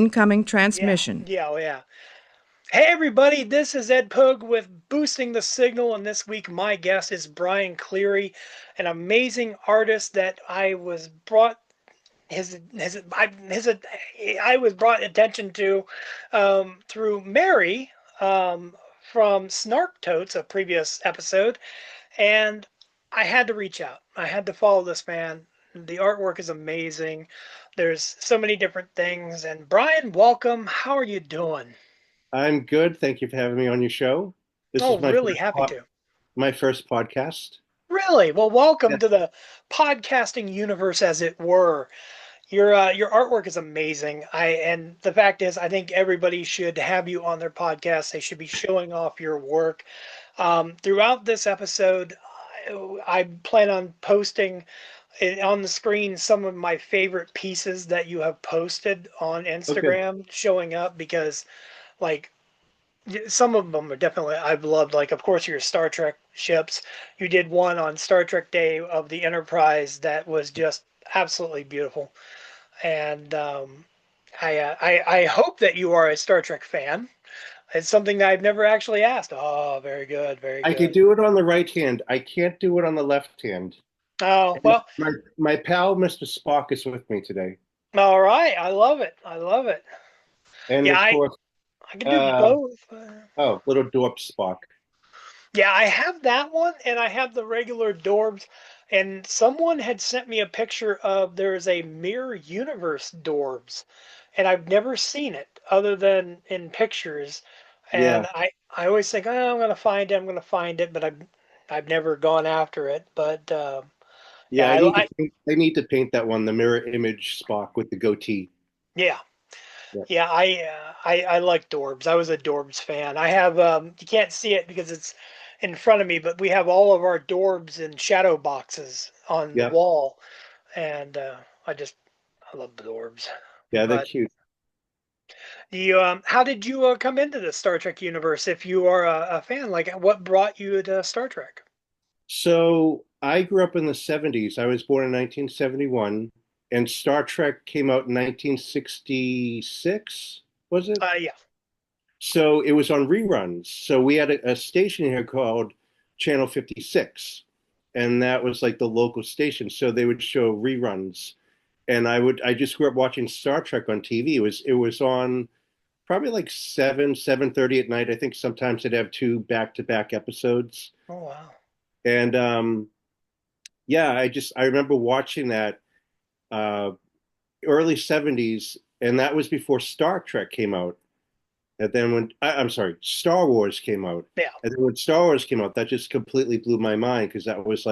Incoming Yeah, transmission. yeah, oh yeah. Hey everybody, this is Ed Pogue with Boosting the Signal, and this week my guest is Brian Cleary, an amazing artist that I was brought his I was brought attention to through Mary from Snark Totes, a previous episode, and I had to reach out. I had to follow this man. The artwork is amazing. There's so many different things. And Brian, welcome. How are you doing? I'm good. Thank you for having me on your show. This Oh, is really happy to. my first podcast. Really? Well, welcome Yeah. to the podcasting universe, as it were. Your artwork is amazing. And the fact is, I think everybody should have you on their podcast. They should be showing off your work. Throughout this episode, I plan on posting on the screen some of my favorite pieces that you have posted on Okay. Instagram showing up because, like, some of them are definitely I've loved. Like, of course, your Star Trek ships. You did one on Star Trek Day of the Enterprise that was just absolutely beautiful. And I hope that you are a Star Trek fan. It's something that I've never actually asked. Oh, very good, very I could good. do it on the right hand. I can't do it on the left hand. Oh, And well, my pal, Mr. Spock, is with me today. all right. I love it. I love it. And Yeah, of I course, I can do uh, both. oh, little Dorp Spock. Yeah, I have that one, and I have the regular Dorbs. And someone had sent me a picture of there's a Mirror Universe Dorbs, and I've never seen it other than in pictures. And Yeah. I always think, oh, I'm gonna find it, I'm gonna find it, but I've never gone after it. But yeah, Yeah, I need to paint that one, the mirror image Spock with the goatee. yeah. Yeah. Yeah, I like Dorbs. I was a Dorbs fan. I have you can't see it because it's in front of me, but we have all of our Dorbs in shadow boxes on the Yep. wall, and I love Dorbs. Yeah, they're But cute. you how did you come into the Star Trek universe if you are a fan? Like, what brought you to Star Trek? So I grew up in the 70s. I was born in 1971, and Star Trek came out in 1966, was it? Yeah. So it was on reruns. So we had a station here called Channel 56, and that was like the local station. So they would show reruns, and I just grew up watching Star Trek on TV. It was on probably like 7:30 at night. I think sometimes they'd have two back-to-back episodes. Oh wow. And yeah, I remember watching that uh, early 70s, and that was before Star Trek came out. And then I'm sorry, Star Wars came out. Yeah. And then when Star Wars came out, that just completely blew my mind because that was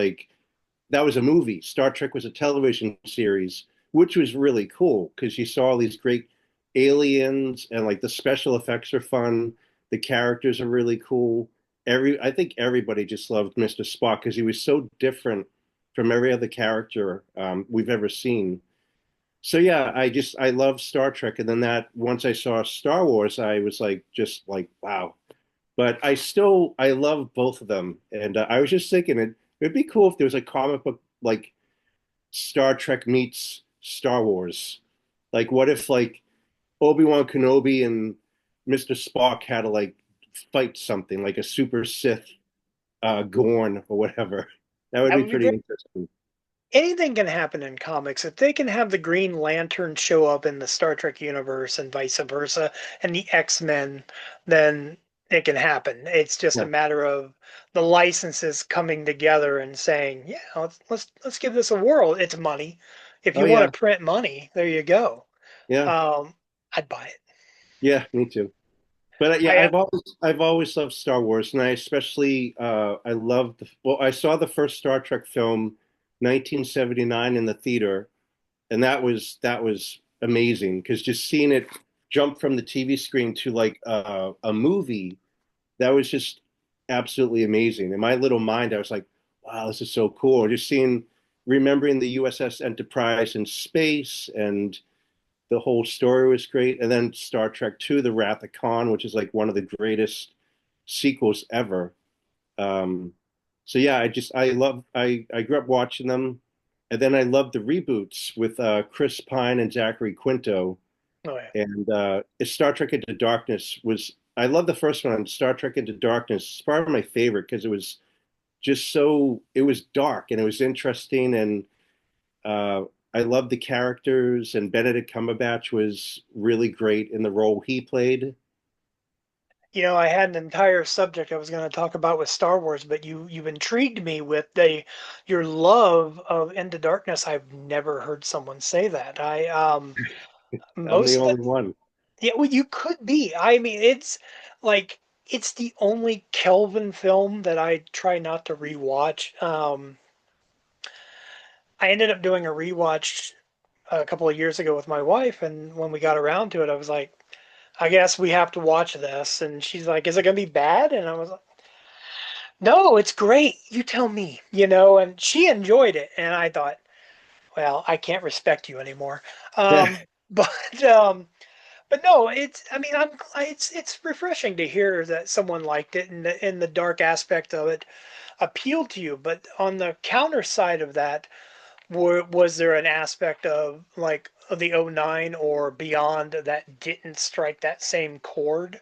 a movie. Star Trek was a television series, which was really cool because you saw all these great aliens and like the special effects are fun. The characters are really cool. I think everybody just loved Mr. Spock because he was so different from every other character we've ever seen. So yeah, I love Star Trek, and then that once I saw Star Wars, I was like just like wow. But I love both of them, and I was just thinking it'd be cool if there was a comic book like Star Trek meets Star Wars. Like what if like Obi-Wan Kenobi and Mr. Spock had to like fight something like a super Sith Gorn or whatever. That would That be would be pretty great. interesting. Anything can happen in comics. If they can have the Green Lantern show up in the Star Trek universe and vice versa, and the X-Men, then it can happen. It's just a Yeah. matter of the licenses coming together and saying, "Yeah, let's give this a whirl. It's money. If Oh you want yeah. to print money, there you go." Yeah. Um, I'd buy it. Yeah, me too. But yeah, I I've always loved Star Wars, and I especially I loved I saw the first Star Trek film, 1979 in the theater, and that was amazing because just seeing it jump from the TV screen to like a movie, that was just absolutely amazing. In my little mind, I was like, wow, this is so cool. Just remembering the USS Enterprise in space and the whole story was great. And then Star Trek II, The Wrath of Khan, which is like one of the greatest sequels ever. Um, so yeah, I grew up watching them, and then I loved the reboots with Chris Pine and Zachary Quinto. Oh yeah. And Star Trek Into Darkness was, I love the first one. Star Trek Into Darkness is probably my favorite because it was just so, it was dark and it was interesting. And uh, I loved the characters, and Benedict Cumberbatch was really great in the role he played. I had an entire subject I was going to talk about with Star Wars, but you've intrigued me with the your love of Into Darkness. I've never heard someone say that. I I'm the most of the only one. Yeah, well, you could be. I mean, like it's the only Kelvin film that I try not to rewatch. I ended up doing a rewatch a couple of years ago with my wife, and when we got around to it, I was like, I guess we have to watch this. And she's like, is it gonna be bad? And I was like, no, it's great. You tell me, and she enjoyed it. And I thought, well, I can't respect you anymore. But but no, I mean, it's refreshing to hear that someone liked it and the dark aspect of it appealed to you. But on the counter side of that, was there an aspect of like of the '09 or beyond that didn't strike that same chord?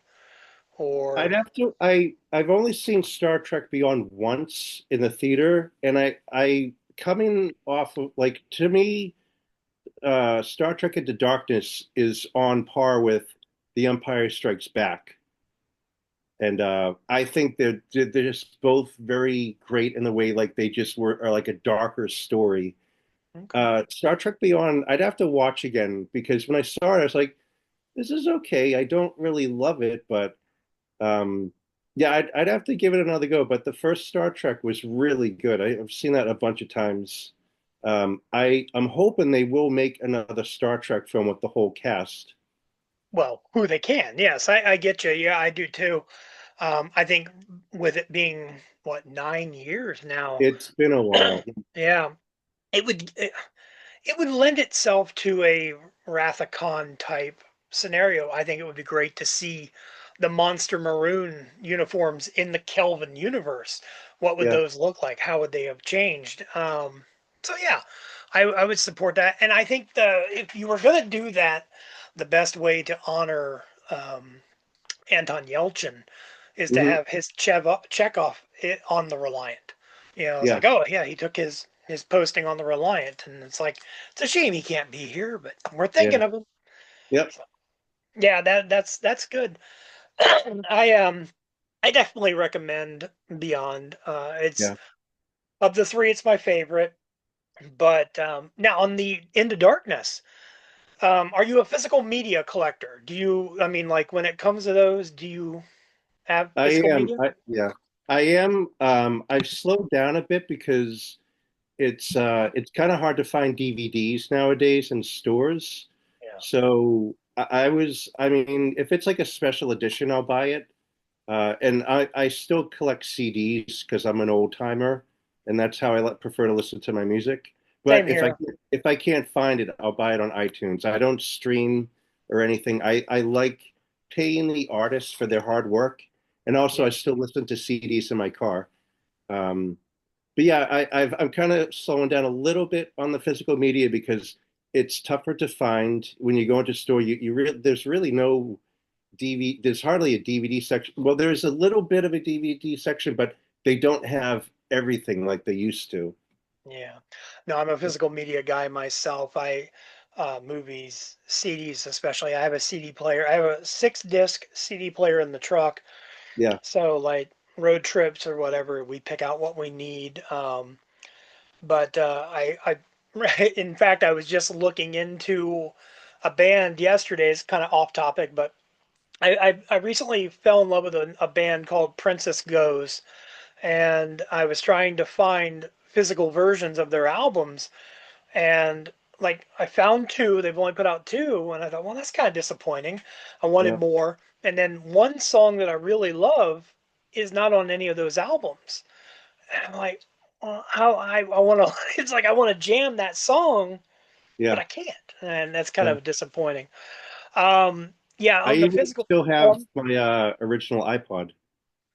I'd Or have to. I've only seen Star Trek Beyond once in the theater, and I coming off of, like, to me, Star Trek Into Darkness is on par with The Empire Strikes Back, and I think they're just both very great in the way, like, they just are like a darker story. okay, Star Trek Beyond, I'd have to watch again because when I saw it, I was like, this is okay. I don't really love it, but Um, yeah, I'd have to give it another go, but the first Star Trek was really good. I've seen that a bunch of times. I'm hoping they will make another Star Trek film with the whole cast. well, who they can? Yes, I get you. Yeah, I do too. I think with it being what 9 years now, It's been a while. yeah, it would. It would lend itself to a Wrath of Khan type scenario. I think it would be great to see the Monster Maroon uniforms in the Kelvin universe. What would Yeah. those look like? How would they have changed? So yeah, I would support that. And I think if you were going to do that, the best way to honor Anton Yelchin is to Hmm. have his Chekhov on the Reliant. It's Yeah. like, oh yeah, he took his posting on the Reliant, and it's like it's a shame he can't be here, but we're Yeah. thinking of him. Yep. So, yeah, that's good. I definitely recommend Beyond. It's Yeah. of the three, it's my favorite. But now on the Into Darkness, are you a physical media collector? Do you? I mean, like when it comes to those, do you have I physical am. media? Yeah. I am. I've slowed down a bit because it's kind of hard to find DVDs nowadays in stores. Yeah. So I mean, if it's like a special edition, I'll buy it. And I still collect CDs because I'm an old timer, and that's how prefer to listen to my music. Same But here. if I can't find it, I'll buy it on iTunes. I don't stream or anything. I like paying the artists for their hard work, and also Yeah. I still listen to CDs in my car. Um, but yeah, I'm kind of slowing down a little bit on the physical media because it's tougher to find when you go into a store. There's really no DVD. There's hardly a DVD section. Well, there's a little bit of a DVD section, but they don't have everything like they used to. Yeah. No, I'm a physical media guy myself. I movies, CDs especially. I have a CD player. I have a 6 disc CD player in the truck. Yeah, So like road trips or whatever, we pick out what we need. But in fact, I was just looking into a band yesterday. It's kind of off topic, but I recently fell in love with a band called Princess Goes, and I was trying to find physical versions of their albums, and like I found two. They've only put out two, and I thought, well, that's kind of disappointing. I wanted yeah, more. And then one song that I really love is not on any of those albums. And I'm like, well, how I want to. It's like I want to jam that song, but yeah, I can't, and that's kind yeah. of disappointing. Yeah, I on the even physical. still have Form. my original iPod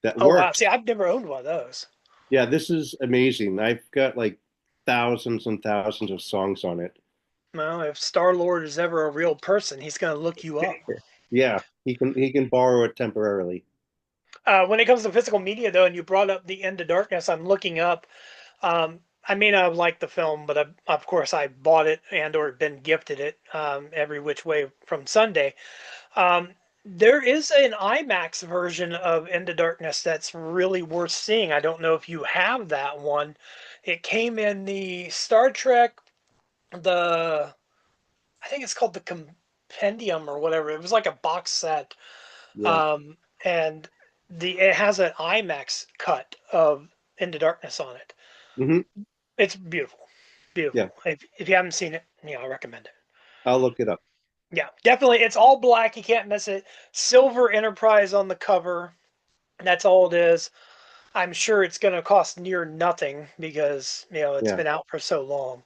that Oh wow! See, works. I've never owned one of those. Yeah, this is amazing. I've got like thousands and thousands of songs on it. Well, if Star Lord is ever a real person, he's going to look you up. Yeah, he can borrow it temporarily. When it comes to physical media, though, and you brought up the End of Darkness, I'm looking up. I may not have liked the film, but of course I bought it and or been gifted it every which way from Sunday. There is an IMAX version of Into Darkness that's really worth seeing. I don't know if you have that one. It came in the Star Trek, the I think it's called the Compendium or whatever. It was like a box set, Yeah. um, and it has an IMAX cut of Into Darkness on it. Hmm. It's beautiful, Yeah. beautiful. If you haven't seen it, I recommend it. I'll look it up. Yeah, definitely. It's all black. You can't miss it. Silver Enterprise on the cover. That's all it is. I'm sure it's going to cost near nothing because it's Yeah. been out for so long,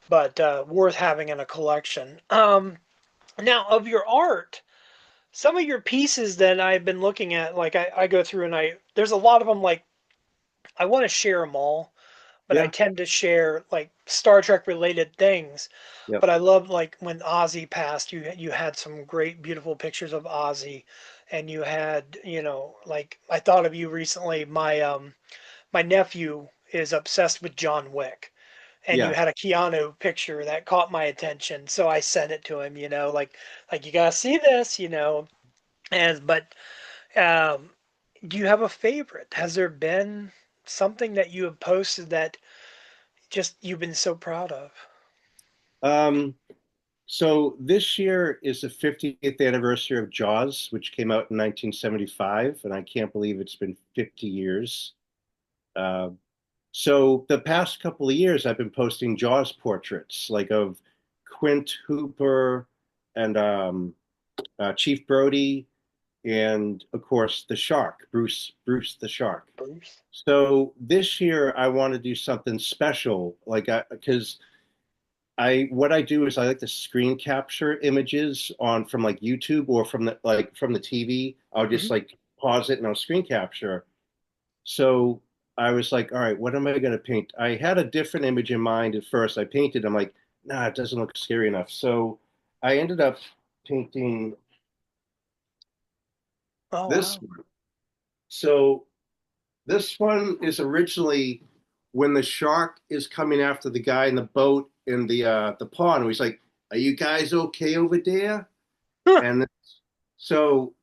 but worth having in a collection. Now, of your art, some of your pieces that I've been looking at, like I go through and there's a lot of them. Like I want to share them all, but I Yeah. tend to share like Star Trek related things. Yep. But I love like when Ozzy passed, you had some great beautiful pictures of Ozzy, and you had like I thought of you recently. My nephew is obsessed with John Wick, and you Yeah. had a Keanu picture that caught my attention, so I sent it to him. Like you gotta see this. And but do you have a favorite? Has there been something that you have posted that just you've been so proud of? Um, so this year is the 50th anniversary of Jaws, which came out in 1975, and I can't believe it's been 50 years. Uh, so the past couple of years, I've been posting Jaws portraits, like of Quint Hooper and Chief Brody, and of course the shark, Bruce the shark. Bruce? So this year, I want to do something special, like because I what I do is I like to screen capture images on from like YouTube or from the TV. I'll just Hmm. like pause it and I'll screen capture. So I was like, all right, what am I going to paint? I had a different image in mind at first. I painted. I'm like, nah, it doesn't look scary enough. So I ended up painting Oh this wow. one. So this one is originally when the shark is coming after the guy in the boat in the pond. He's like, "Are you guys okay over there?" Huh. And so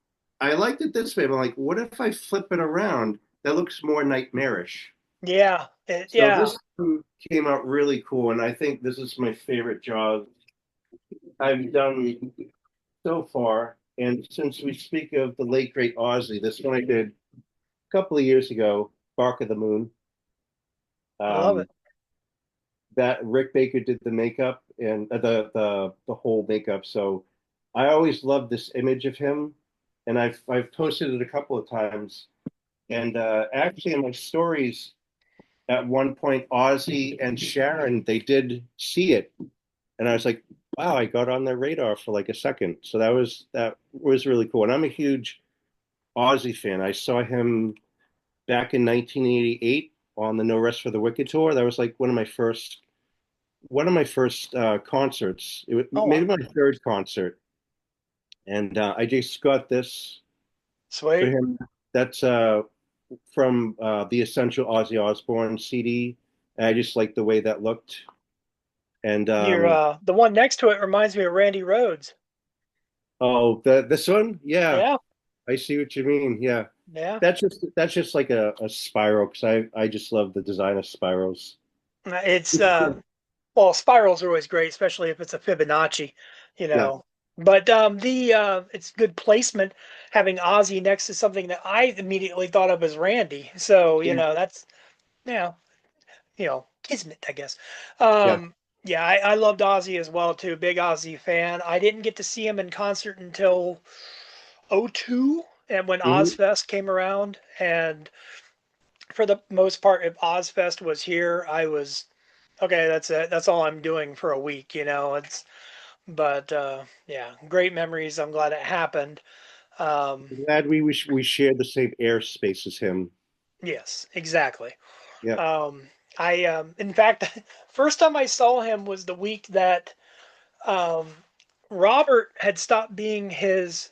I liked it this way. I'm like, what if I flip it around? That looks more nightmarish. Yeah. So Yeah. this one came out really cool, and I think this is my favorite job I've done so far. And since we speak of the late great Ozzy, this one I did a couple of years ago, Bark of the Moon. I love it. Um, that Rick Baker did the makeup and the whole makeup. So I always loved this image of him, and I've posted it a couple of times. And actually, in my stories, at one point, Ozzy and Sharon they did see it, and I was like, "Wow!" I got on their radar for like a second. So that was really cool. And I'm a huge Ozzy fan. I saw him back in 1988 on the No Rest for the Wicked tour. That was like one of my first concerts. It was Oh maybe wow. my third concert, and I just got this for Sweet. him. That's from the Essential Ozzy Osbourne CD. And I just like the way that looked. And You're the one next to it reminds me of Randy Rhodes. oh, this one, yeah, Yeah. I see what you mean. Yeah, Yeah. that's just like a spiral because I just love the design of spirals. It's well, spirals are always great, especially if it's a Fibonacci, you Yeah. know. But the it's good placement having Ozzy next to something that I immediately thought of as Randy. So, Yeah. that's you know, kismet, I guess. Yeah. Yeah, I loved Ozzy as well too. Big Ozzy fan. I didn't get to see him in concert until '02, and when Hmm. Ozfest came around, and for the most part, if Ozfest was here, I was okay. That's it. That's all I'm doing for a week. It's but yeah, great memories. I'm glad it happened. Um, Glad we share the same airspace as him. yes, exactly. Yeah. I in fact, first time I saw him was the week that um, Robert had stopped being his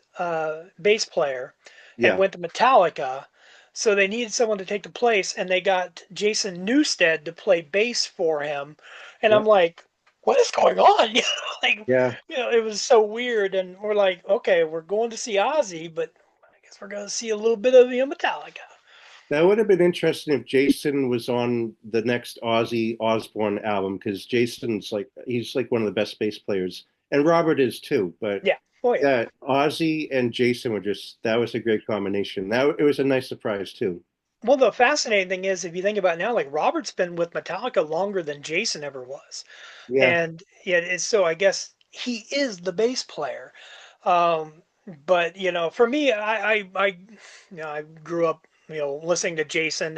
bass player and Yeah, went to Metallica. So they needed someone to take the place, and they got Jason Newsted to play bass for him. And I'm yep, like, what is going on? Like, yeah. it was so weird. And we're like, okay, we're going to see Ozzy, but I guess we're going to see a little bit of Metallica. That would have been interesting if Jason was on the next Ozzy Osbourne album because Jason's like he's like one of the best bass players, and Robert is too. But Yeah. Oh, yeah. yeah, Ozzy and Jason were just that was a great combination. That it was a nice surprise too. Well, the fascinating thing is, if you think about it now, like Robert's been with Metallica longer than Jason ever was. Yeah. And yeah, so I guess he is the bass player. Um, but for me, I grew up, listening to Jason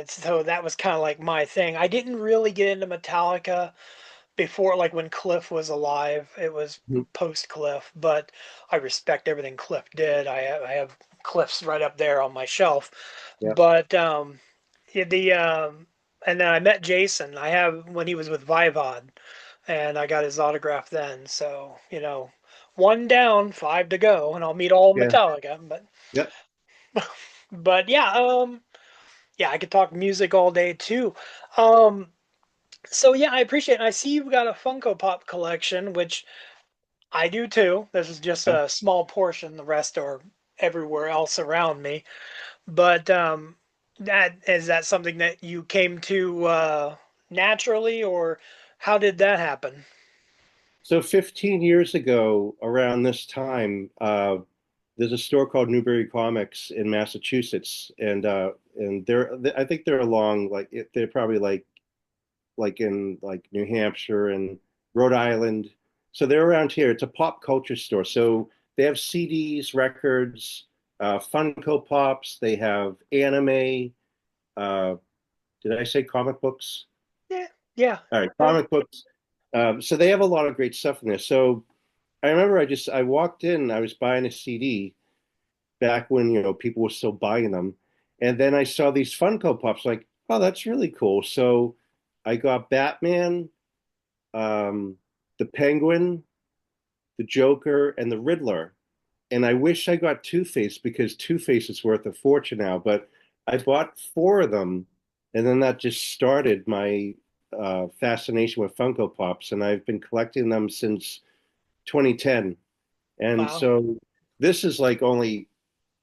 so that was kind of like my thing. I didn't really get into Metallica before, like when Cliff was alive. It was Mhm. post Cliff, but I respect everything Cliff did. I have Cliff's right up there on my shelf. Yeah. But yeah, and then I met Jason. I have when he was with Vivod, and I got his autograph then. So one down, five to go, and I'll meet all Yeah. Metallica. But Yeah. yeah, yeah, I could talk music all day too. Um, so yeah, I appreciate it. I see you've got a Funko Pop collection, which I do too. This is just Yeah. a small portion. The rest are everywhere else around me. But that something that you came to naturally, or how did that happen? So 15 years ago, around this time, there's a store called Newbury Comics in Massachusetts, and I think they're along they're probably like in like New Hampshire and Rhode Island. So they're around here. It's a pop culture store. So they have CDs, records, Funko Pops. They have anime. Uh, did I say comic books? Yeah, yeah, All right, yeah. comic books. So they have a lot of great stuff in there. So I remember I walked in. I was buying a CD back when people were still buying them, and then I saw these Funko Pops. Like, oh, that's really cool. So I got Batman, um, the Penguin, the Joker, and the Riddler. And I wish I got Two-Face because Two-Face is worth a fortune now. But I bought four of them, and then that just started my fascination with Funko Pops, and I've been collecting them since 2010. And Wow. so this is like only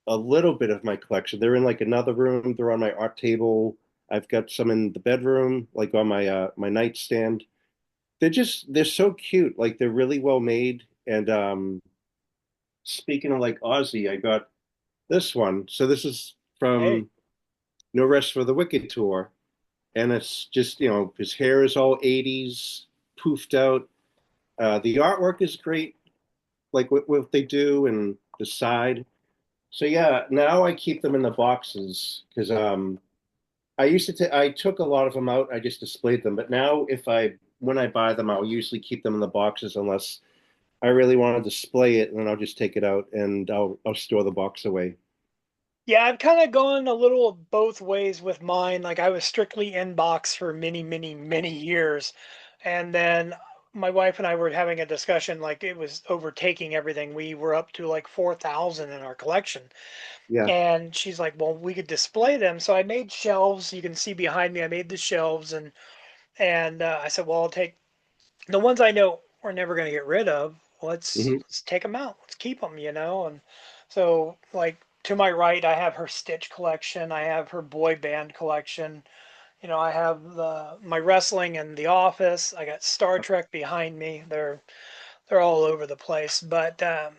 a little bit of my collection. They're in like another room. They're on my art table. I've got some in the bedroom, like on my nightstand. They're so cute. Like they're really well made. And speaking of like Ozzy, I got this one. So this is Hey. from No Rest for the Wicked tour, and it's just his hair is all 80s poofed out. The artwork is great, like what they do and the side. So yeah, now I keep them in the boxes because I took a lot of them out. I just displayed them, but now if I when I buy them, I'll usually keep them in the boxes unless I really want to display it, and then I'll just take it out and I'll store the box away. Yeah, I've kind of gone a little both ways with mine. Like I was strictly inbox for many, many, many years. And then my wife and I were having a discussion, like it was overtaking everything. We were up to like 4,000 in our collection. Yeah. And she's like, well, we could display them. So I made shelves. You can see behind me, I made the shelves. And I said, well, I'll take the ones I know we're never going to get rid of. Hmm. Let's take them out. Let's keep them. And so, like to my right, I have her Stitch collection. I have her boy band collection. I have my wrestling and The Office. I got Star Trek behind me. They're all over the place. But yeah,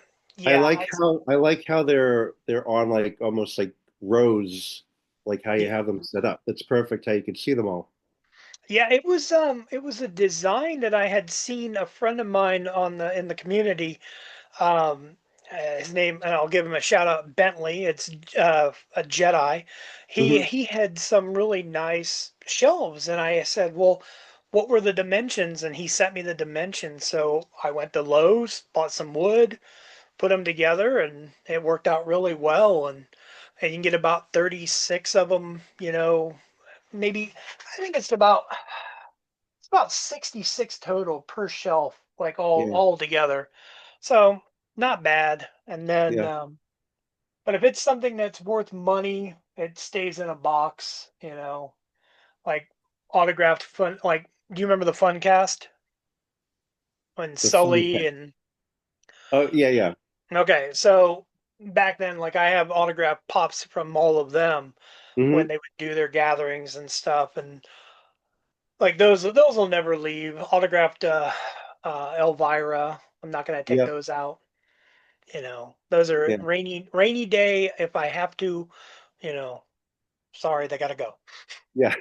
I like how they're on like almost like rows, like how you yeah. have them set up. That's perfect how you can see them all. Yeah, it was a design that I had seen a friend of mine on the in the community. His name, and I'll give him a shout out, Bentley. It's a Jedi. Hmm. He had some really nice shelves, and I said, "Well, what were the dimensions?" And he sent me the dimensions. So I went to Lowe's, bought some wood, put them together, and it worked out really well. And you can get about 36 of them. Maybe I think it's about about 66 total per shelf, like Yeah, all together. So not bad. And then, yeah. but if it's something that's worth money, it stays in a box. Like autographed fun. Like, do you remember the Fun Cast when The fun Sully cat. and Oh, yeah, yeah. okay, so back then, like I have autographed pops from all of them when Hmm. they would do their gatherings and stuff, and like those will never leave. Autographed Elvira. I'm not gonna take Yep. those out. Those are Yeah. rainy day. If I have to, you know, sorry, they gotta go. Yeah.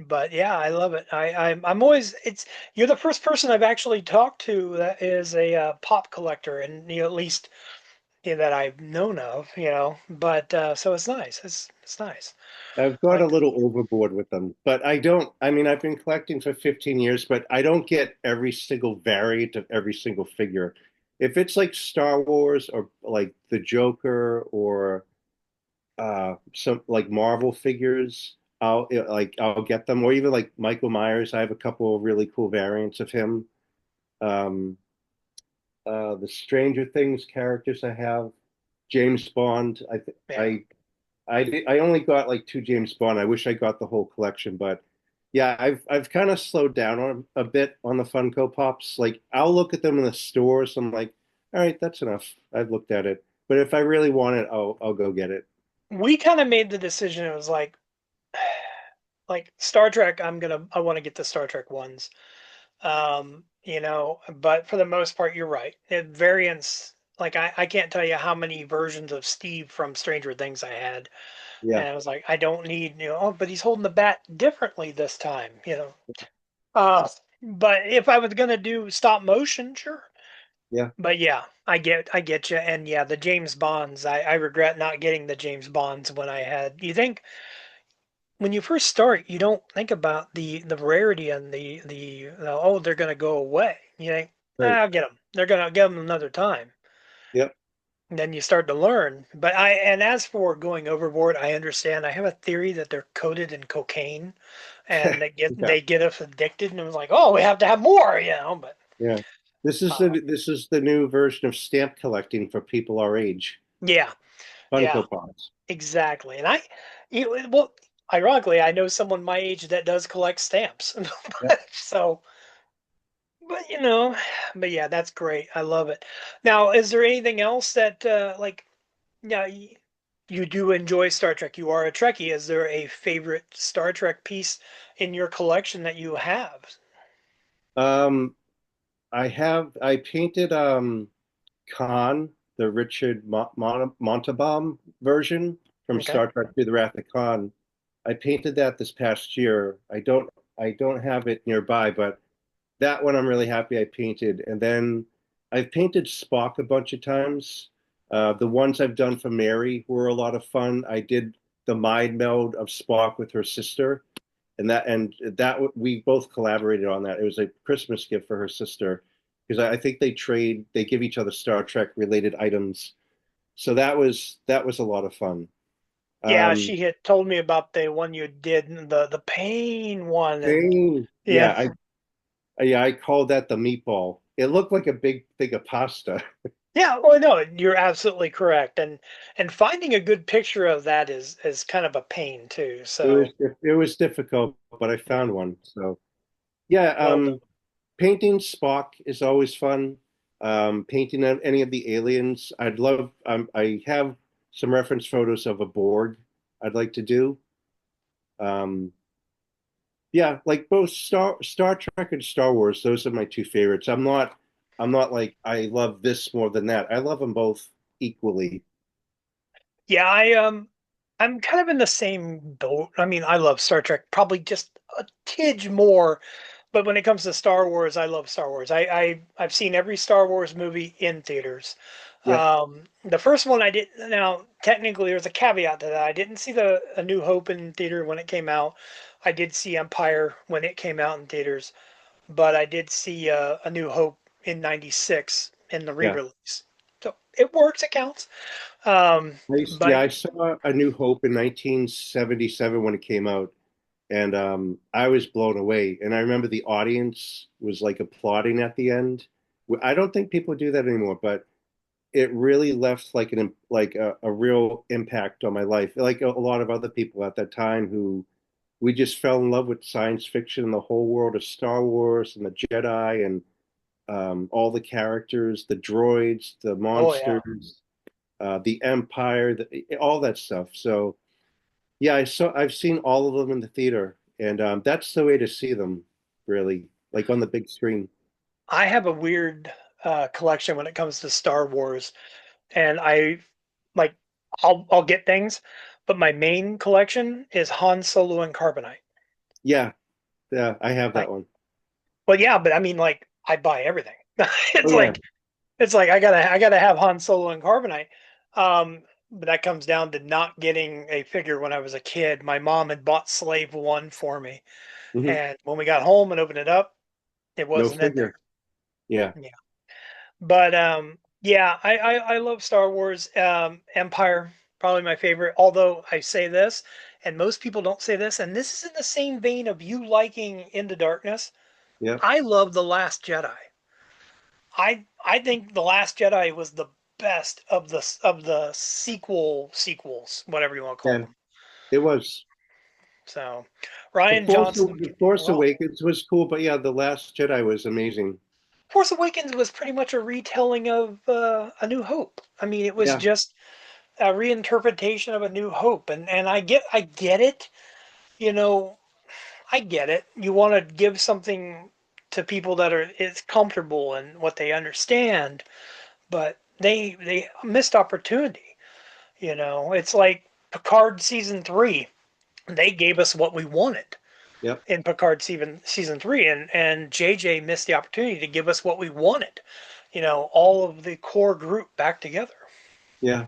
But yeah, I love it. I'm always it's you're the first person I've actually talked to that is a pop collector, and at least that I've known of. But so it's nice. It's nice. I've I got a like little overboard with them, but I don't. I mean, I've been collecting for 15 years, but I don't get every single variant of every single figure. If it's like Star Wars or like the Joker or some like Marvel figures, I'll get them. Or even like Michael Myers, I have a couple of really cool variants of him. Um, the Stranger Things characters I have, James Bond. yeah. I only got like two James Bond. I wish I got the whole collection, but yeah, I've kind of slowed down on a bit on the Funko Pops. Like I'll look at them in the stores. I'm like, all right, that's enough. I've looked at it. But if I really want it, I'll go get it. We kind of made the decision. It was like Star Trek. I want to get the Star Trek ones. But for the most part, you're right. Variants. Like I can't tell you how many versions of Steve from Stranger Things I had. Yeah, And I was like, I don't need, oh, but he's holding the bat differently this time. Uh, but if I was gonna do stop motion, sure. yeah. But yeah, I get you. And yeah, the James Bonds, I regret not getting the James Bonds when I had. You think when you first start, you don't think about the rarity and oh, they're gonna go away. You think, Right. I'll get them. They're gonna get them another time. Yep. And then you start to learn. And as for going overboard, I understand. I have a theory that they're coated in cocaine, and Yeah. they get us addicted. And it was like, oh, we have to have more. But Yeah. uh, This is the new version of stamp collecting for people our age. yeah, yeah, Funko Pops. exactly. Well, ironically, I know someone my age that does collect stamps. Yeah. So, but but yeah, that's great. I love it. Now, is there anything else that yeah, you do enjoy Star Trek. You are a Trekkie. Is there a favorite Star Trek piece in your collection that you have? Um, I painted Khan, the Richard Montalban version from Okay. Star Trek Through the Wrath of Khan. I painted that this past year. I don't have it nearby, but that one I'm really happy I painted. And then I've painted Spock a bunch of times. The ones I've done for Mary were a lot of fun. I did the mind meld of Spock with her sister, and that we both collaborated on that. It was a Christmas gift for her sister because I think they give each other Star Trek related items. So that was a lot of fun. Yeah, Um, she had told me about the one you did, the pain one, and Dane, yeah, yeah, I called that the meatball. It looked like a big thing of pasta. yeah. Well, no, you're absolutely correct, and finding a good picture of that is kind of a pain too. So It was difficult, but I yeah, found one. So yeah, well done. painting Spock is always fun. Painting any of the aliens, I'd love. I have some reference photos of a Borg I'd like to do. Um, yeah, like both Star Trek and Star Wars. Those are my two favorites. I'm not like I love this more than that. I love them both equally. Yeah, I'm kind of in the same boat. I mean, I love Star Trek probably just a tidge more. But when it comes to Star Wars, I love Star Wars. I've seen every Star Wars movie in theaters. Yeah, The first one I did. Now, technically, there's a caveat to that. I didn't see the A New Hope in theater when it came out. I did see Empire when it came out in theaters, but I did see A New Hope in '96 in the yeah. re-release. So it works. It counts. Um, Yeah, but I saw A New Hope in 1977 when it came out, and I was blown away. And I remember the audience was like applauding at the end. I don't think people do that anymore, but it really left like a real impact on my life. Like a lot of other people at that time who we just fell in love with science fiction and the whole world of Star Wars and the Jedi and all the characters, the droids, the Oh yeah. monsters, the Empire, all that stuff. So yeah, I've seen all of them in the theater, and that's the way to see them, really, like on the big screen. I have a weird collection when it comes to Star Wars, and I like I'll get things, but my main collection is Han Solo and Carbonite. Yeah, yeah, I have that Like, one. well, yeah, but I mean, like, I buy everything. Oh it's yeah. like it's like I gotta have Han Solo and Carbonite. But that comes down to not getting a figure when I was a kid. My mom had bought Slave One for me, Hmm. and when we got home and opened it up, it No wasn't in there. figure. Yeah, Yeah. But yeah, I love Star Wars. Empire, probably my favorite. Although I say this, and most people don't say this, and this is in the same vein of you liking Into Darkness. yeah, I love The Last Jedi. I think The Last Jedi was the best of the sequels, whatever you want to call yeah. them. It was. So Ryan Johnson The did Force well. Awakens was cool, but yeah, The Last Jedi was amazing. Force Awakens was pretty much a retelling of A New Hope. I mean, it was Yeah, just a reinterpretation of A New Hope, and I get it. You know, I get it. You want to give something to people that are it's comfortable and what they understand, but they missed opportunity. It's like Picard season 3. They gave us what we wanted yep, in Picard season 3, and JJ missed the opportunity to give us what we wanted. All of the core group back together. yeah.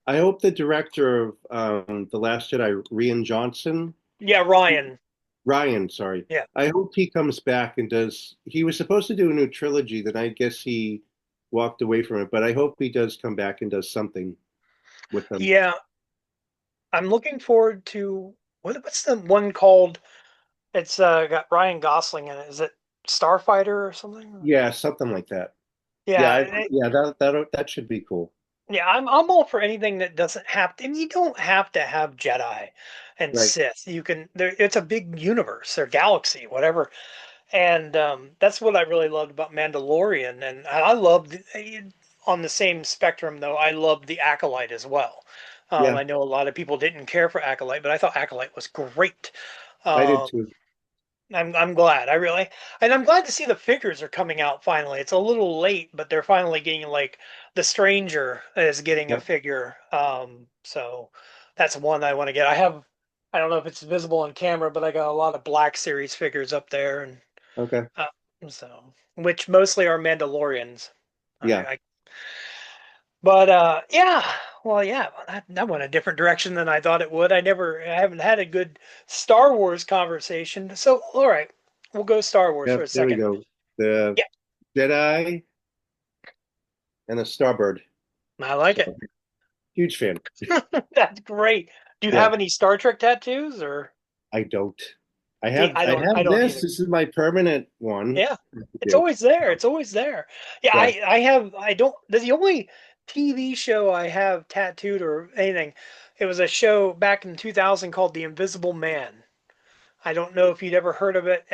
I hope the director of The Last Jedi, Rian Johnson, Yeah, Ryan. Ryan, sorry. Yeah. I hope he comes back and does. He was supposed to do a new trilogy, then I guess he walked away from it. But I hope he does come back and does something with them. Yeah, I'm looking forward to what's the one called? It's got Ryan Gosling in it. Is it Starfighter or something? Yeah, something like that. Yeah, Yeah, yeah, that should be cool. yeah. I'm all for anything that doesn't have to. I mean, you don't have to have Jedi and Right. Sith. You can. It's a big universe or galaxy, whatever. And that's what I really loved about Mandalorian. And I loved on the same spectrum though. I loved the Acolyte as well. Yeah, I know a lot of people didn't care for Acolyte, but I thought Acolyte was great. I did Um, too. I'm glad. And I'm glad to see the figures are coming out finally. It's a little late, but they're finally getting like the Stranger is getting a Yep. figure. So that's one I want to get. I don't know if it's visible on camera, but I got a lot of Black Series figures up there, and Okay. uh, so which mostly are Mandalorians. Yeah. I but yeah, well, yeah, that went a different direction than I thought it would. I haven't had a good Star Wars conversation. So, all right, we'll go Star Wars for Yep. a There we second. go. The Yeah, Jedi and the Starbird. I like So it. huge fan. That's great. Do you Yeah. have any Star Trek tattoos or? I don't. See, I I have don't this. either. This is my permanent one. Yeah, I it's do. always there. It's always there. Yeah, Yeah. I don't, the only TV show I have tattooed or anything, it was a show back in 2000 called The Invisible Man. I don't know if you'd ever heard of it.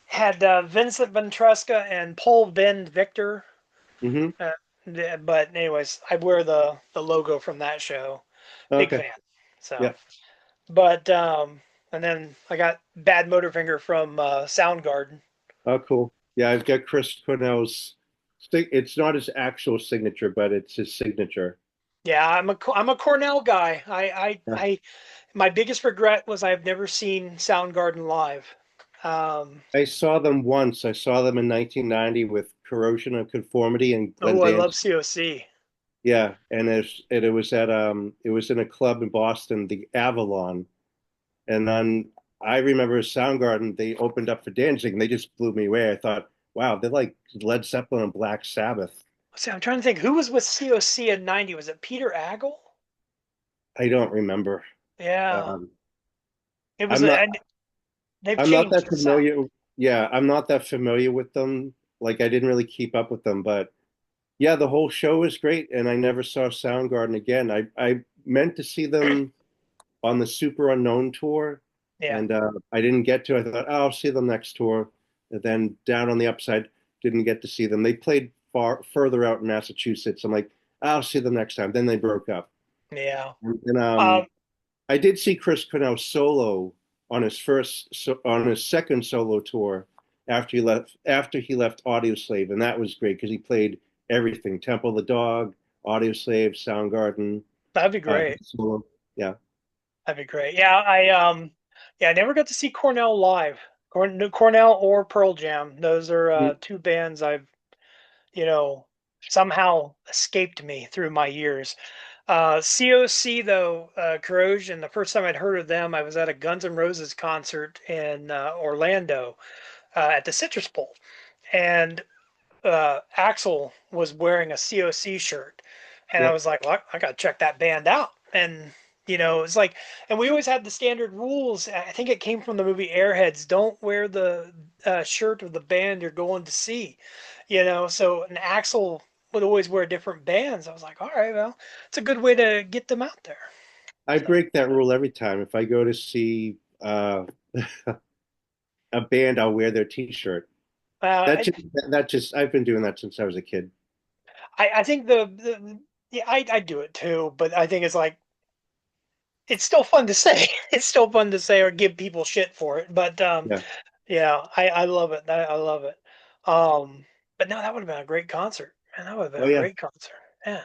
Had Vincent Ventresca and Paul Ben Victor. Hmm. Uh, but anyways, I wear the logo from that show. Big Okay. fan. So, Yeah. but and then I got Bad Motorfinger from Soundgarden. Oh, cool. Yeah, I've got Chris Cornell's. It's not his actual signature, but it's his signature. Yeah, I'm a Cornell guy. Yeah. My biggest regret was I've never seen Soundgarden live. Um, I saw them once. I saw them in 1990 with Corrosion of Conformity and Glenn oh, I love Danzig. COC. Yeah, and it was at it was in a club in Boston, the Avalon. And then I remember Soundgarden, they opened up for Danzig and they just blew me away. I thought, wow, they're like Led Zeppelin and Black Sabbath. See, I'm trying to think who was with COC in '90. Was it Peter Agel? I don't remember. Yeah. Um, It was, I'm not and they've I'm not changed that the sound. familiar. Yeah, I'm not that familiar with them. Like I didn't really keep up with them, but yeah, the whole show was great, and I never saw Soundgarden again. I meant to see them on the Super Unknown tour, Yeah, and I didn't get to. I thought, oh, I'll see them next tour, and then down on the upside, didn't get to see them. They played further out in Massachusetts. I'm like, I'll see them next time. Then they broke up, yeah. and Um, I did see Chris Cornell solo on his on his second solo tour after he left Audioslave, and that was great because he played everything: Temple of the Dog, Audioslave, Soundgarden, that'd be great. solo. Yeah. That'd be great. Yeah, I never got to see Cornell live. Cornell or Pearl Jam. Those are Mm, two bands I've, you know, somehow escaped me through my years. COC though, Corrosion. The first time I'd heard of them, I was at a Guns N' Roses concert in Orlando at the Citrus Bowl, and Axel was wearing a COC shirt, and I yeah. was like, well, I got to check that band out. And it's like, and we always had the standard rules. I think it came from the movie Airheads. Don't wear the shirt of the band you're going to see. So an Axel would always wear different bands. I was like, all right, well, it's a good way to get them out there. I So, break that rule every time. If I go to see a band, I'll wear their T-shirt. That uh, just that just I've been doing that since I was a kid. I think the yeah, I do it too, but I think it's like it's still fun to say. It's still fun to say or give people shit for it. But Yeah. yeah, I love it. I love it. Um, but no, that would have been a great concert. Man, that would have been Oh a yeah. great concert. Man,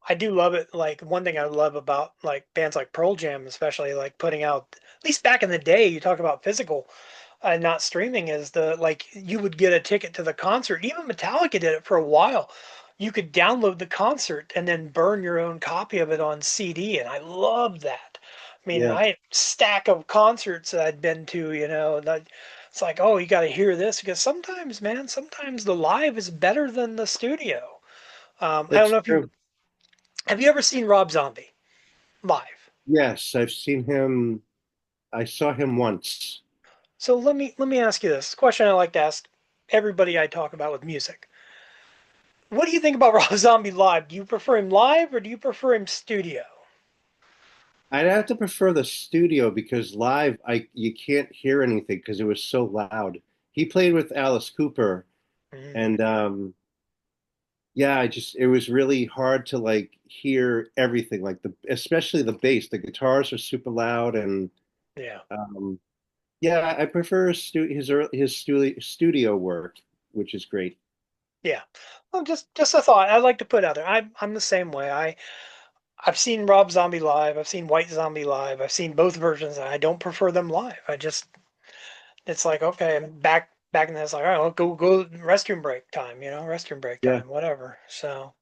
I do love it. Like one thing I love about like bands like Pearl Jam, especially like putting out at least back in the day, you talk about physical not streaming is the like you would get a ticket to the concert. Even Metallica did it for a while. You could download the concert and then burn your own copy of it on CD, and I loved that. I mean, Yeah. I had a stack of concerts that I'd been to, that it's like, oh, you got to hear this because sometimes, man, sometimes the live is better than the studio. I don't That's know if you true. have you ever seen Rob Zombie live. Yes, I've seen him. I saw him once. So let me ask you this question I like to ask everybody I talk about with music. What do you think about Rob Zombie live? Do you prefer him live or do you prefer him studio? I'd have to prefer the studio because live, I you can't hear anything because it was so loud. He played with Alice Cooper, Mm, and yeah, I just it was really hard to like hear everything, like the especially the bass. The guitars are super loud, and yeah, um, yeah, I prefer his studio work, which is great. yeah. Well, just a thought. I like to put out there. I'm the same way. I've seen Rob Zombie live. I've seen White Zombie live. I've seen both versions. And I don't prefer them live. It's like okay, back in this like all right, well, go restroom break time. Restroom break Yeah, time, whatever. So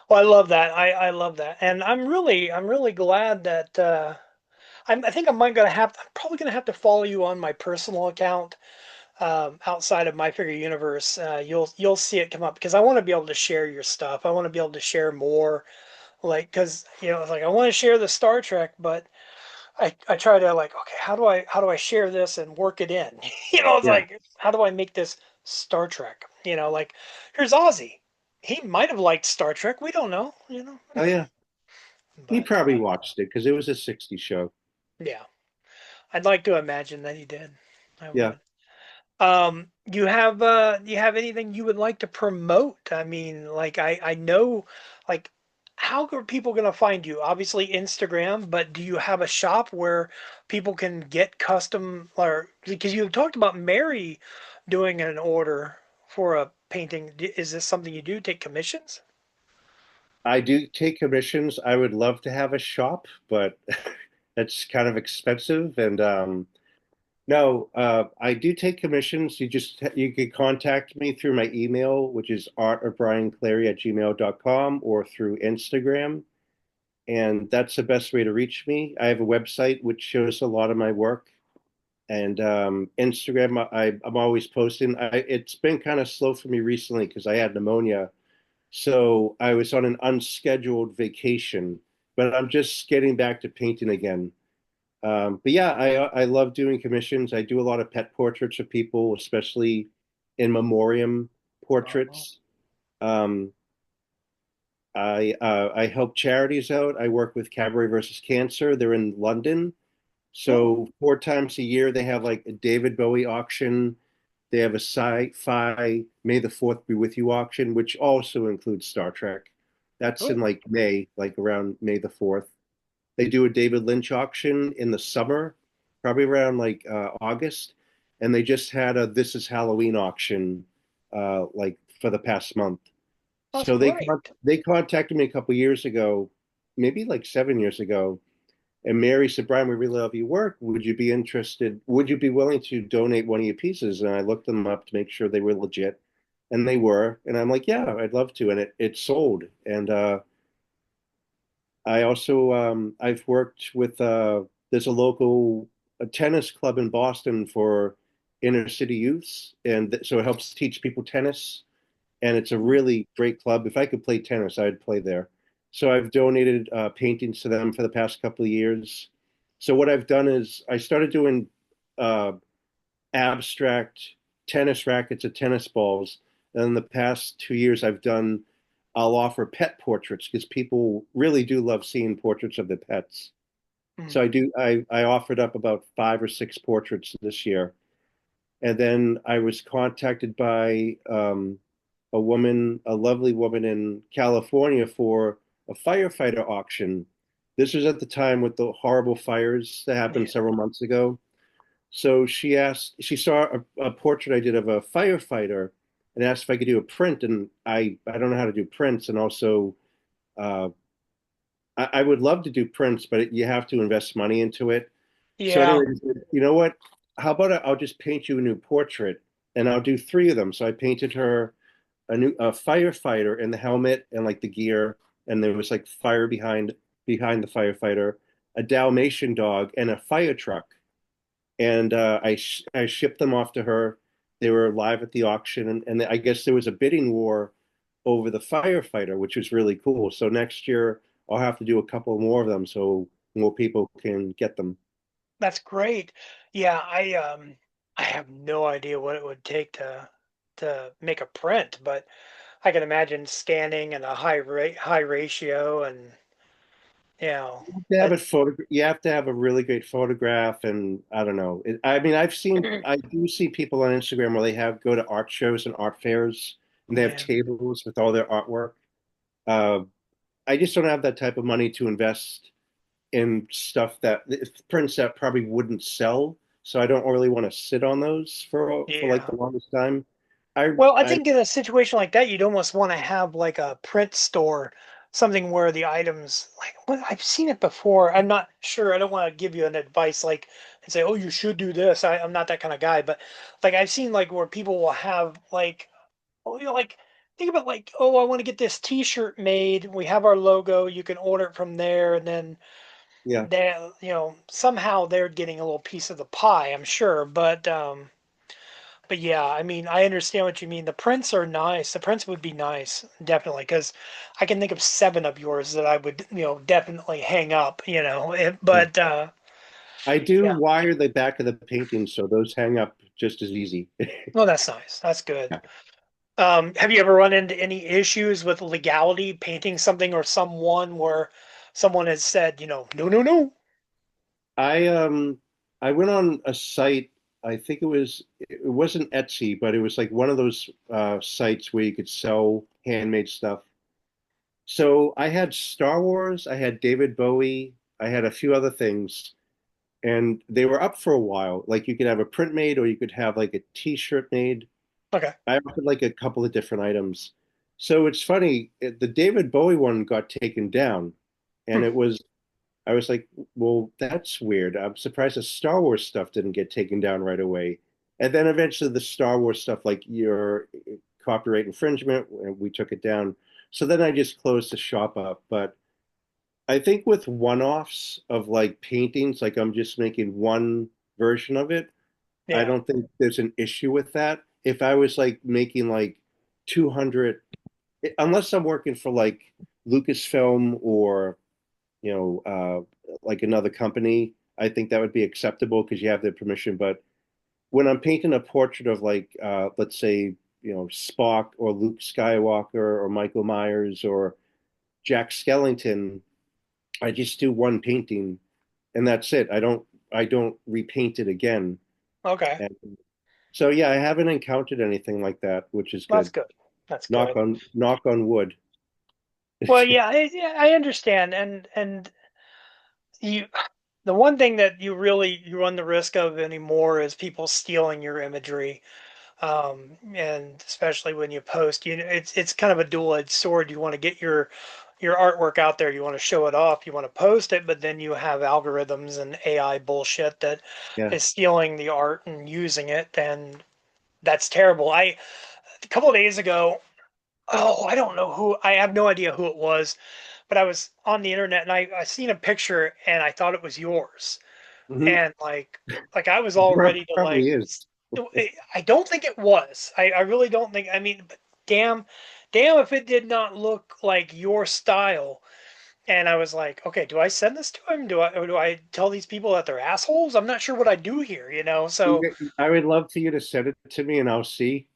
well, I love that. I love that, and I'm really glad that. I think I'm probably gonna have to follow you on my personal account outside of My Figure Universe. You'll see it come up because I want to be able to share your stuff. I want to be able to share more, like because it's like I want to share the Star Trek, but I try to like okay, how do I share this and work it in? It's yeah. like how do I make this Star Trek? Like here's Ozzy. He might have liked Star Trek. We don't know. Oh yeah, he But probably watched it because it was a '60s show. yeah, I'd like to imagine that he did. I Yeah. would. Do you have anything you would like to promote? I mean, like I know like how are people going to find you? Obviously Instagram, but do you have a shop where people can get custom or because you talked about Mary doing an order for a painting. Is this something you do? Take commissions? I do take commissions. I would love to have a shop, but that's kind of expensive. And no, I do take commissions. You can contact me through my email, which is art.briancleary@gmail.com or through Instagram. And that's the best way to reach me. I have a website which shows a lot of my work. And Instagram, I'm always posting. It's been kind of slow for me recently because I had pneumonia. So I was on an unscheduled vacation, but I'm just getting back to painting again. But yeah, I love doing commissions. I do a lot of pet portraits of people, especially in memoriam Oh, portraits. Um, I help charities out. I work with Cabaret versus Cancer. They're in London. oh, So 4 times a year they have like a David Bowie auction. They have a sci-fi May the Fourth Be With You auction, which also includes Star Trek. That's in oh, like May, like around May the 4th. They do a David Lynch auction in the summer, probably around like August. And they just had a This Is Halloween auction like for the past month. that's So great. they contacted me a couple years ago, maybe like 7 years ago, and Mary said, Brian, we really love your work. Would you be interested? Would you be willing to donate one of your pieces? And I looked them up to make sure they were legit. And they were. And I'm like, yeah, I'd love to. And it sold. And I also, I've worked with, there's a local a tennis club in Boston for inner city youths. And so it helps teach people tennis, and it's a really great club. If I could play tennis, I'd play there. So I've donated paintings to them for the past couple of years. So what I've done is I started doing uh, abstract tennis rackets and tennis balls. And in the past 2 years, I'll offer pet portraits because people really do love seeing portraits of their pets. So Mm. I offered up about 5 or 6 portraits this year. And then I was contacted by a lovely woman in California for a firefighter auction. This was at the time with the horrible fires that happened Yeah, several months ago. So she saw a portrait I did of a firefighter and asked if I could do a print. And I don't know how to do prints. And also, uh, I would love to do prints, but you have to invest money into it. So yeah, anyway, he said, you know what? How about I'll just paint you a new portrait, and I'll do 3 of them. So I painted her a firefighter in the helmet and like the gear, and there was like fire behind the firefighter, a Dalmatian dog, and a fire truck. And I shipped them off to her. They were live at the auction, and I guess there was a bidding war over the firefighter, which was really cool. So next year I'll have to do a couple more of them so more people can get them. that's great. Yeah, I have no idea what it would take to make a print, but I can imagine scanning and a high ratio and you know To have that it you have to have a really great photograph, and I don't know. I mean, I do see people on Instagram where they have go to art shows and art fairs, and they have yeah. tables with all their artwork. Uh, I just don't have that type of money to invest in stuff that prints that probably wouldn't sell. So I don't really want to sit on those for like Yeah. the longest time. I Well, I I think in a situation like that, you'd almost want to have like a print store, something where the items, like, well, I've seen it before. I'm not sure. I don't want to give you an advice like and say, oh, you should do this. I'm not that kind of guy, but like I've seen like where people will have like, oh, like think about like, oh, I want to get this T-shirt made. We have our logo. You can order it from there, and then yeah. they, somehow they're getting a little piece of the pie. I'm sure, but yeah, I mean, I understand what you mean. The prints are nice. The prints would be nice, definitely, because I can think of 7 of yours that I would, definitely hang up, Yeah. but I do yeah. wire the back of the painting so those hang up just as easy. Oh, that's nice. That's good. Have you ever run into any issues with legality painting something or someone where someone has said, no, no, no? I um I went on a site. I think it wasn't Etsy, but it was like one of those sites where you could sell handmade stuff. So I had Star Wars, I had David Bowie, I had a few other things, and they were up for a while. Like you could have a print made, or you could have like a T-shirt made. Okay. I offered like a couple of different items. So it's funny, the David Bowie one got taken down, and Hmm. I was like, well, that's weird. I'm surprised the Star Wars stuff didn't get taken down right away. And then eventually the Star Wars stuff, like your copyright infringement, and we took it down. So then I just closed the shop up. But I think with one-offs of like paintings, like I'm just making one version of it, I Yeah. don't think there's an issue with that. If I was like making like 200, unless I'm working for like Lucasfilm or like another company, I think that would be acceptable because you have the permission. But when I'm painting a portrait of like, let's say, Spock or Luke Skywalker or Michael Myers or Jack Skellington, I just do one painting and that's it. I don't repaint it again. Okay. And so yeah, I haven't encountered anything like that, which is That's good. good. That's Knock good. on knock on wood. Well, yeah, I understand, and you, the one thing that you run the risk of anymore is people stealing your imagery, and especially when you post, it's kind of a dual-edged sword. You want to get your artwork out there, you want to show it off, you want to post it, but then you have algorithms and AI bullshit that Yeah. is stealing the art and using it, and that's terrible. A couple of days ago, oh, I don't know who, I have no idea who it was, but I was on the internet and I seen a picture and I thought it was yours. Hmm. And like I was all ready to like, Probably is. I don't think it was. I really don't think, I mean, but damn if it did not look like your style. And I was like, okay, do I send this to him? Or do I tell these people that they're assholes? I'm not sure what I do here, you know? So I would love for you to send it to me and I'll see.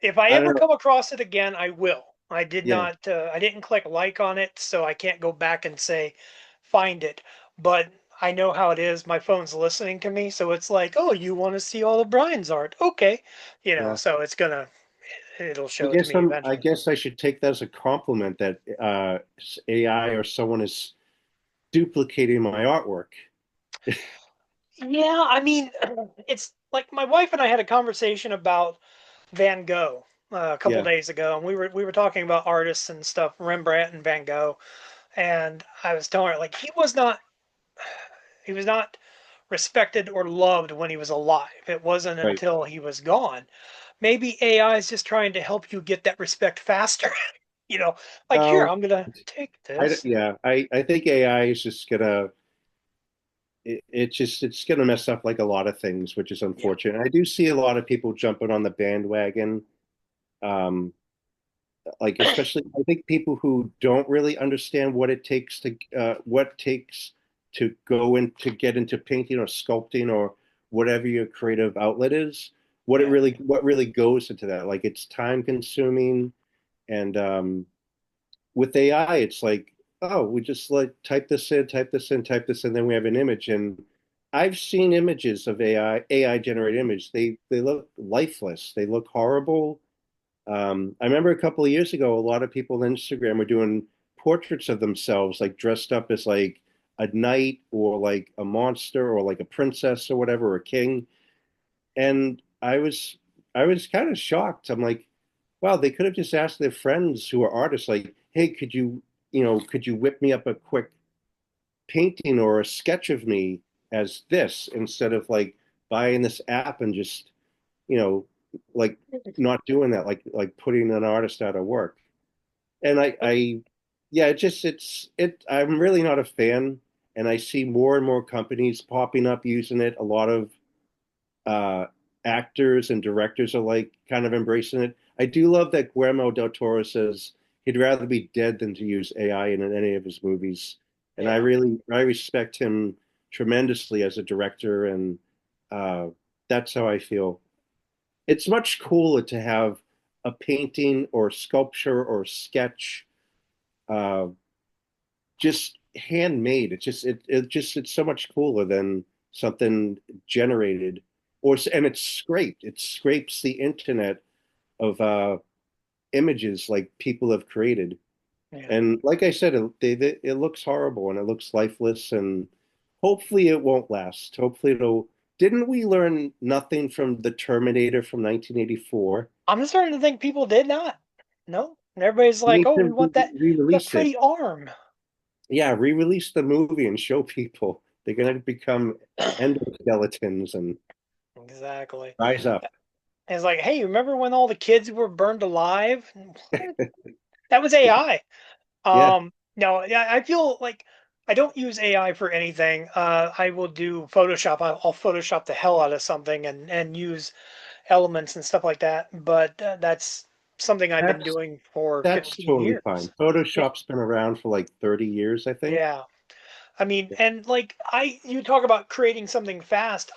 if I I don't ever know. come across it again, I will. I did Yeah. not. I didn't click like on it, so I can't go back and say find it. But I know how it is. My phone's listening to me, so it's like, oh, you want to see all of Brian's art? Okay, Yeah. so it'll I show it to guess me I'm I eventually. guess I should take that as a compliment that AI or someone is duplicating my artwork. Yeah, I mean, it's like my wife and I had a conversation about Van Gogh a couple Yeah. days ago, and we were talking about artists and stuff, Rembrandt and Van Gogh, and I was telling her like he was not respected or loved when he was alive. It wasn't Right. until he was gone. Maybe AI is just trying to help you get that respect faster. you know, like here, Oh, I'm gonna take this. yeah. I think AI is just gonna it's gonna mess up like a lot of things, which is Yeah, unfortunate. I do see a lot of people jumping on the bandwagon. Um, like especially I think people who don't really understand what takes to go in to get into painting or sculpting or whatever your creative outlet is, yeah, what really goes into that. Like it's time consuming and with AI it's like, oh, we just like type this in, type this in, type this in, then we have an image. And I've seen images of AI generated image. They look lifeless. They look horrible. I remember a couple of years ago, a lot of people on Instagram were doing portraits of themselves, like dressed up as like a knight or like a monster or like a princess or whatever, or a king. And I was kind of shocked. I'm like, wow, they could have just asked their friends who are artists, like, hey, could you whip me up a quick painting or a sketch of me as this instead of like buying this app and just you know, like not doing that, like putting an artist out of work. And yeah, I'm really not a fan, and I see more and more companies popping up using it. A lot of uh, actors and directors are like kind of embracing it. I do love that Guillermo del Toro says he'd rather be dead than to use AI in any of his movies, and yeah. I respect him tremendously as a director, and uh, that's how I feel. It's much cooler to have a painting or sculpture or sketch uh, just handmade. It's so much cooler than something generated and it's scraped. It scrapes the internet of images like people have created. Yeah. And like I said, it looks horrible and it looks lifeless and hopefully it won't last. Hopefully it'll. Didn't we learn nothing from the Terminator from 1984? I'm starting to think people did not. No, and everybody's They like, need oh, we to want that re-release it. pretty arm. Yeah, re-release the movie and show people they're gonna become endoskeletons and Exactly. rise up. And it's like, hey, remember when all the kids were burned alive? What? That was AI. Yeah, No, yeah, I feel like I don't use AI for anything. I will do Photoshop. I'll Photoshop the hell out of something and use elements and stuff like that. But that's something I've been that's doing for that's 15 totally fine. years. Yeah, Photoshop's been around for like 30 years, I think. yeah. I mean, and like you talk about creating something fast.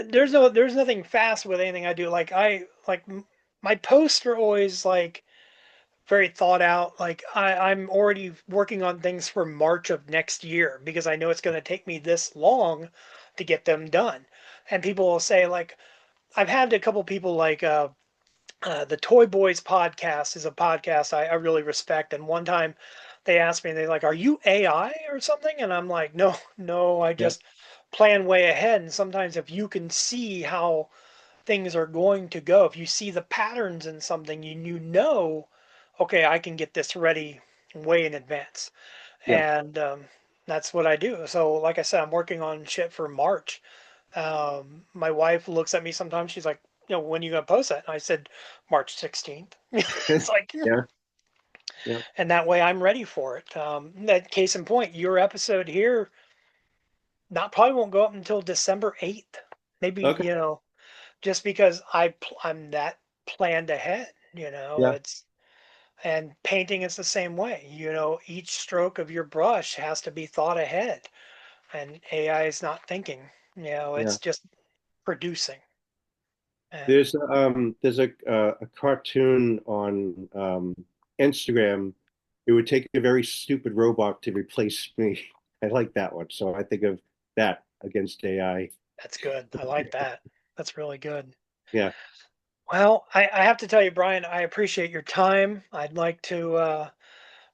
There's nothing fast with anything I do. My posts are always like very thought out. Like I'm already working on things for March of next year because I know it's going to take me this long to get them done. And people will say like, I've had a couple people like the Toy Boys podcast is a podcast I really respect. And one time they asked me, they like, "Are you AI or something?" And I'm like, "No, no, I Yeah, just plan way ahead." And sometimes if you can see how things are going to go, if you see the patterns in something, you know, okay, I can get this ready way in advance. yeah. And that's what I do. So, like I said, I'm working on shit for March. My wife looks at me sometimes. She's like, when are you gonna post that? And I said, March 16th. It's like, Yeah, yeah. and that way I'm ready for it. That case in point, your episode here not probably won't go up until December 8th. Maybe, Okay. just because I'm that planned ahead. Yeah, It's and painting is the same way. Each stroke of your brush has to be thought ahead, and AI is not thinking. yeah. It's just producing. And There's a cartoon on Instagram. It would take a very stupid robot to replace me. I like that one. So I think of that against AI. that's good. I like that. That's really good. Yeah. Well, I have to tell you, Brian, I appreciate your time. I'd like to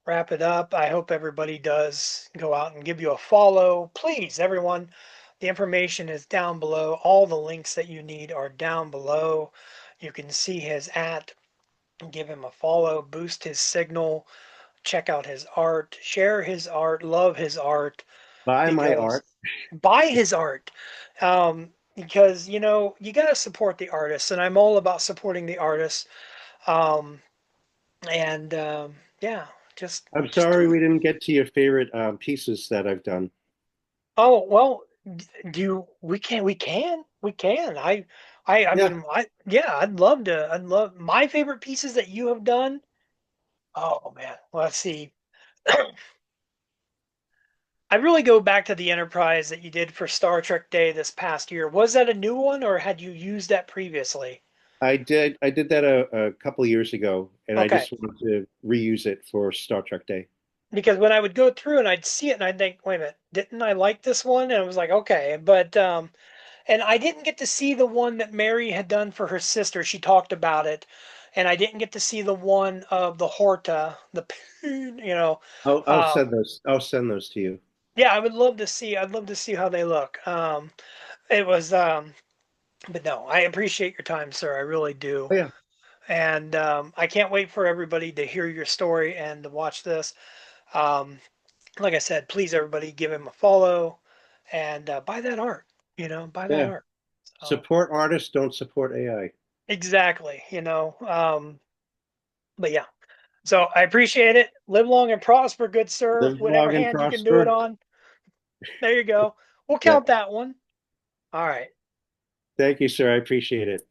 wrap it up. I hope everybody does go out and give you a follow. Please, everyone, the information is down below. All the links that you need are down below. You can see his at, give him a follow, boost his signal, check out his art, share his art, love his art, Buy my because art. buy his art. Because you got to support the artists, and I'm all about supporting the artists. Um, and yeah, I'm just sorry do it. we didn't get to your favorite pieces that I've done. Oh well, do you, we can. I Yeah, mean, yeah, I'd love to. I'd love my favorite pieces that you have done. Oh man, let's see. I really go back to the Enterprise that you did for Star Trek Day this past year. Was that a new one, or had you used that previously? I did. I did that a couple of years ago, and I Okay, just wanted to reuse it for Star Trek Day. because when I would go through and I'd see it and I'd think, wait a minute, didn't I like this one? And I was like, okay, but and I didn't get to see the one that Mary had done for her sister. She talked about it, and I didn't get to see the one of the Horta, I'll Um, send those. I'll send those to you. yeah, I would love to see. I'd love to see how they look. It was, but no, I appreciate your time, sir. I really do, Oh yeah, and I can't wait for everybody to hear your story and to watch this. Um, like I said, please everybody give him a follow and buy that art. Buy that yeah. art. So Support artists, don't support AI. exactly. But yeah. So I appreciate it. Live long and prosper, good sir. Live Whatever long and hand you can do it prosper. on. There you go. We'll Yeah. count that one. All right. Thank you, sir. I appreciate it.